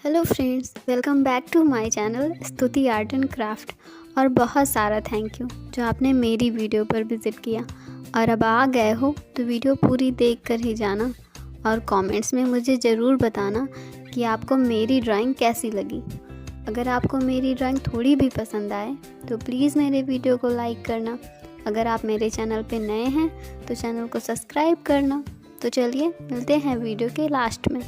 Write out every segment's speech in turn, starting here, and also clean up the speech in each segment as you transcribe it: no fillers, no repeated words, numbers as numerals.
Hello friends, welcome back to my channel Stuti art and craft. और बहुत सारा thank you जो आपने मेरी वीडियो पर विज़िट किया। और अब आ गए हो तो वीडियो पूरी देख कर ही जाना और कमेंट्स में मुझे ज़रूर बताना कि आपको मेरी ड्राइंग कैसी लगी। अगर आपको मेरी ड्राइंग थोड़ी भी पसंद आए तो प्लीज़ मेरे वीडियो को लाइक करना। अगर आप मेरे चैनल पे नए हैं तो चैनल को सब्सक्राइब करना। तो चलिए मिलते हैं वीडियो के लास्ट में।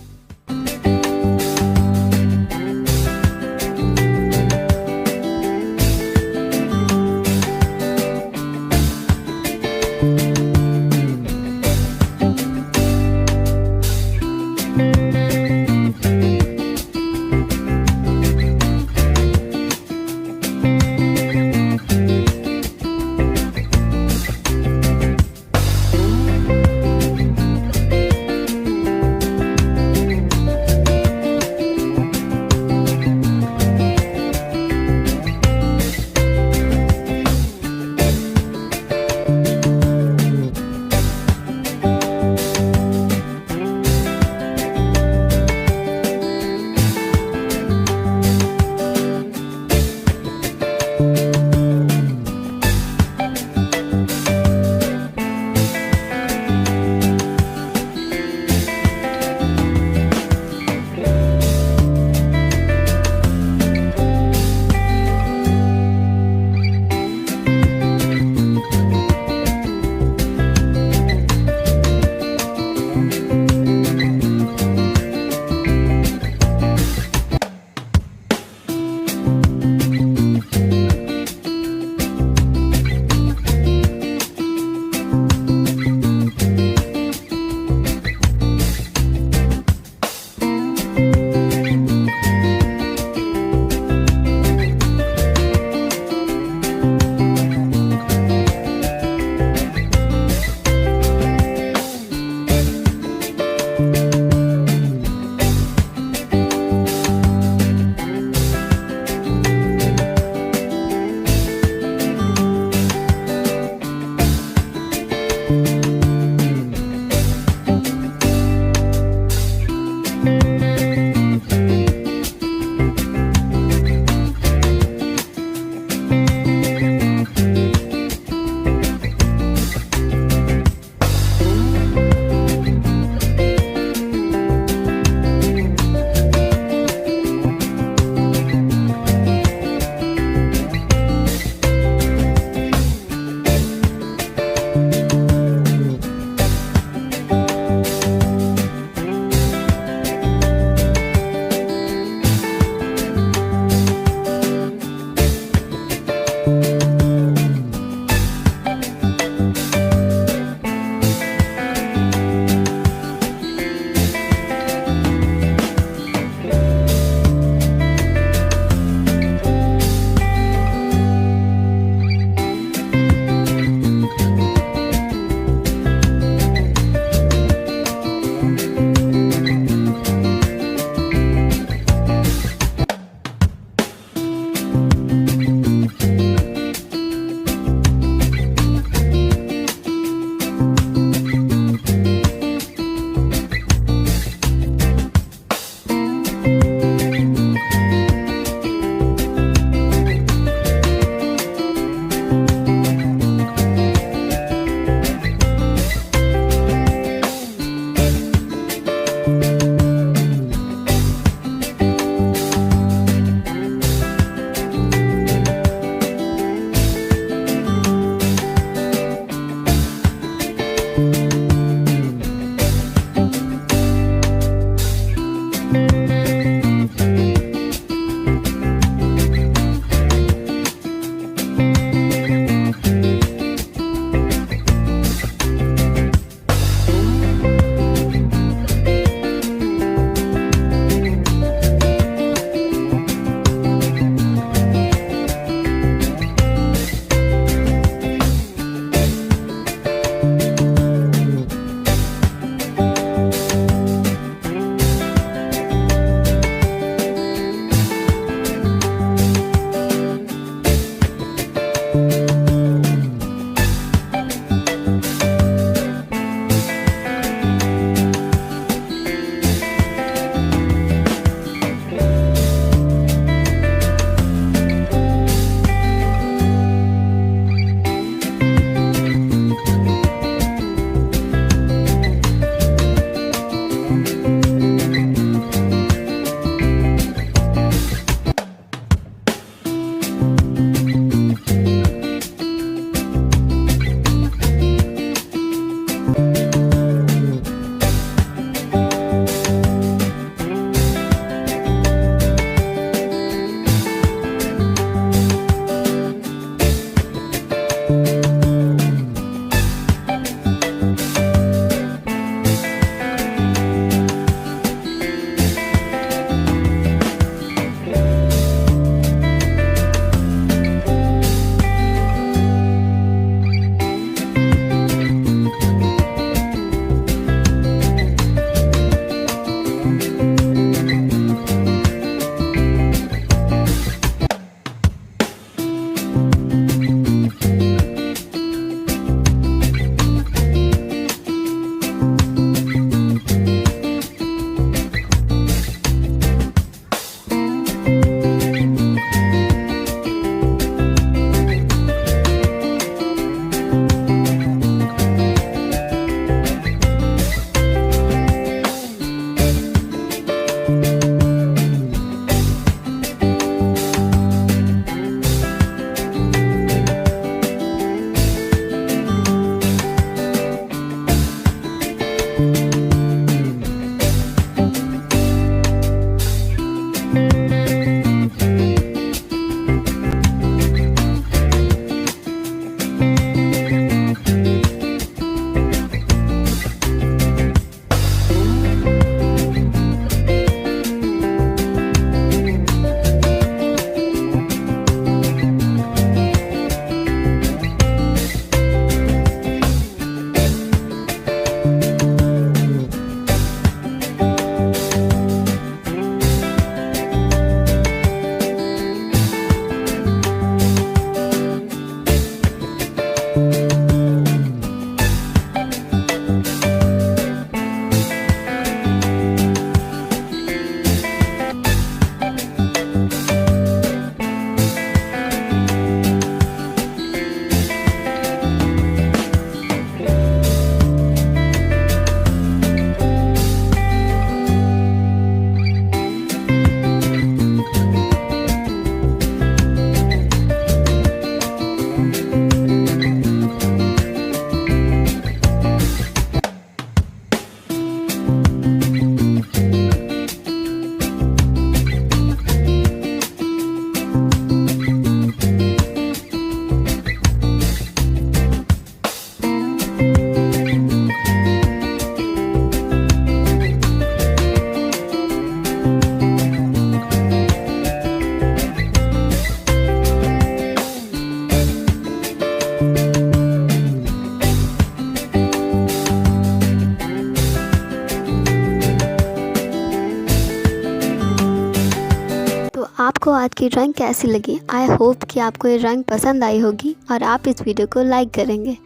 आपको आज की ड्राइंग कैसी लगी? आई होप कि आपको ये ड्राइंग पसंद आई होगी और आप इस वीडियो को लाइक करेंगे।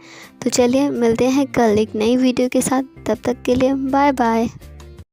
तो चलिए मिलते हैं कल एक नई वीडियो के साथ। तब तक के लिए बाय बाय।